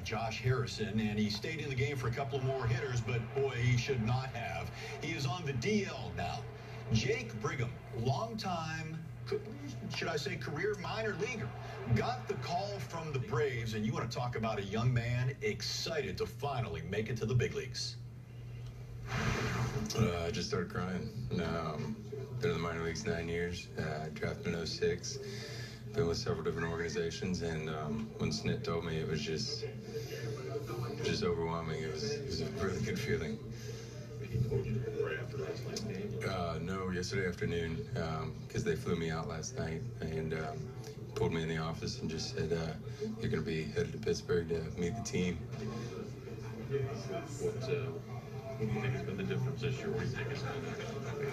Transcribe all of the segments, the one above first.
like Josh Harrison, and he stayed in the game for a couple of more hitters, but boy, he should not have. He is on the DL now. Jake Brigham, longtime, should I say career minor leaguer, got the call from the Braves, and you want to talk about a young man excited to finally make it to the big leagues. I just started crying. Been in the minor leagues 9 years. Drafted in '06. Been with several different organizations, and when Snit told me, it was just overwhelming. It was a really good feeling. He told you right after last night's game? No, yesterday afternoon, because they flew me out last night and pulled me in the office and just said, you're going to be headed to Pittsburgh to meet the team. What do you think has been the difference this year? What do you think is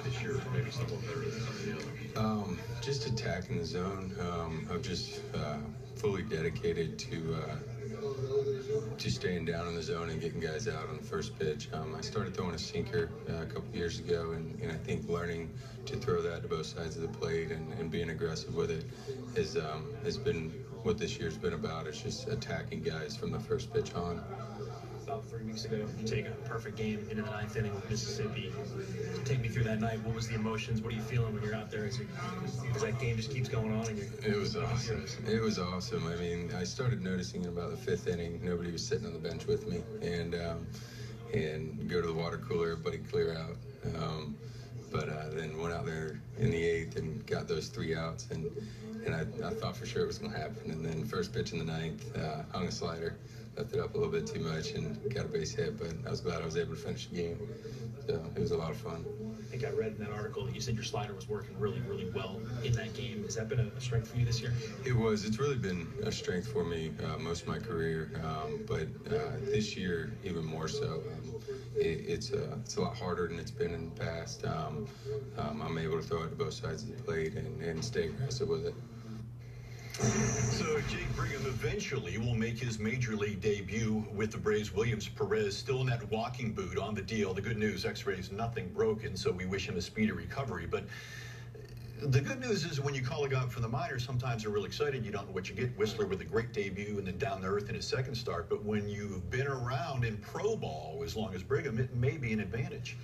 this year maybe somewhat better than some of the others? Just attacking the zone. I'm just fully dedicated to staying down in the zone and getting guys out on the first pitch. I started throwing a sinker a couple years ago, and I think learning to throw that to both sides of the plate and being aggressive with it has been what this year's been about. It's just attacking guys from the first pitch on. About 3 weeks ago, you take a perfect game into the 9th inning with Mississippi. Take me through that night. What was the emotions? What are you feeling when you're out there as that game just keeps going on? And it was awesome. It was awesome. I mean, I started noticing in about the 5th inning, nobody was sitting on the bench with me, and go to the water cooler, everybody clear out. But then went out there in the 8th and got those 3 outs, and I thought for sure it was going to happen. And then first pitch in the 9th, hung a slider, left it up a little bit too much, and got a base hit. But I was glad I was able to finish the game. So it was a lot of fun. I think I read in that article that you said your slider was working really, really well in that game. Has that been a strength for you this year? It was. It's really been a strength for me most of my career, but this year even more so. It's a lot harder than it's been in the past. I'm able to throw it to both sides of the plate and stay aggressive with it. So Jake Brigham eventually will make his major league debut with the Braves. Williams Perez still in that walking boot on the deal. The good news, x-rays, nothing broken, so we wish him a speedy recovery. But the good news is when you call a guy up from the minors, sometimes they're real excited. You don't know what you get. Whistler with a great debut and then down to earth in his second start. But when you've been around in pro ball as long as Brigham, it may be an advantage.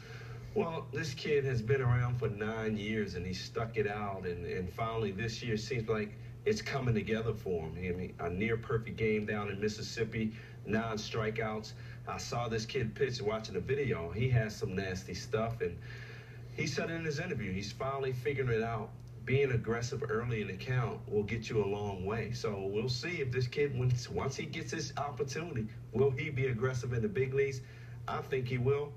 Well, this kid has been around for 9 years, and he stuck it out. And finally this year seems like it's coming together for him. I mean, a near-perfect game down in Mississippi, 9 strikeouts. I saw this kid pitch watching the video. He has some nasty stuff, and he said in his interview, he's finally figuring it out. Being aggressive early in the count will get you a long way. So we'll see if this kid, once he gets his opportunity, will he be aggressive in the big leagues? I think he will.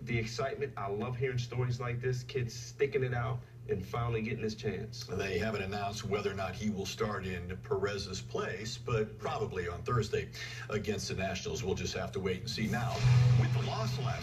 The excitement, I love hearing stories like this, kids sticking it out and finally getting his chance. They haven't announced whether or not he will start in Perez's place, but probably on Thursday against the Nationals. We'll just have to wait and see. Now, with the loss last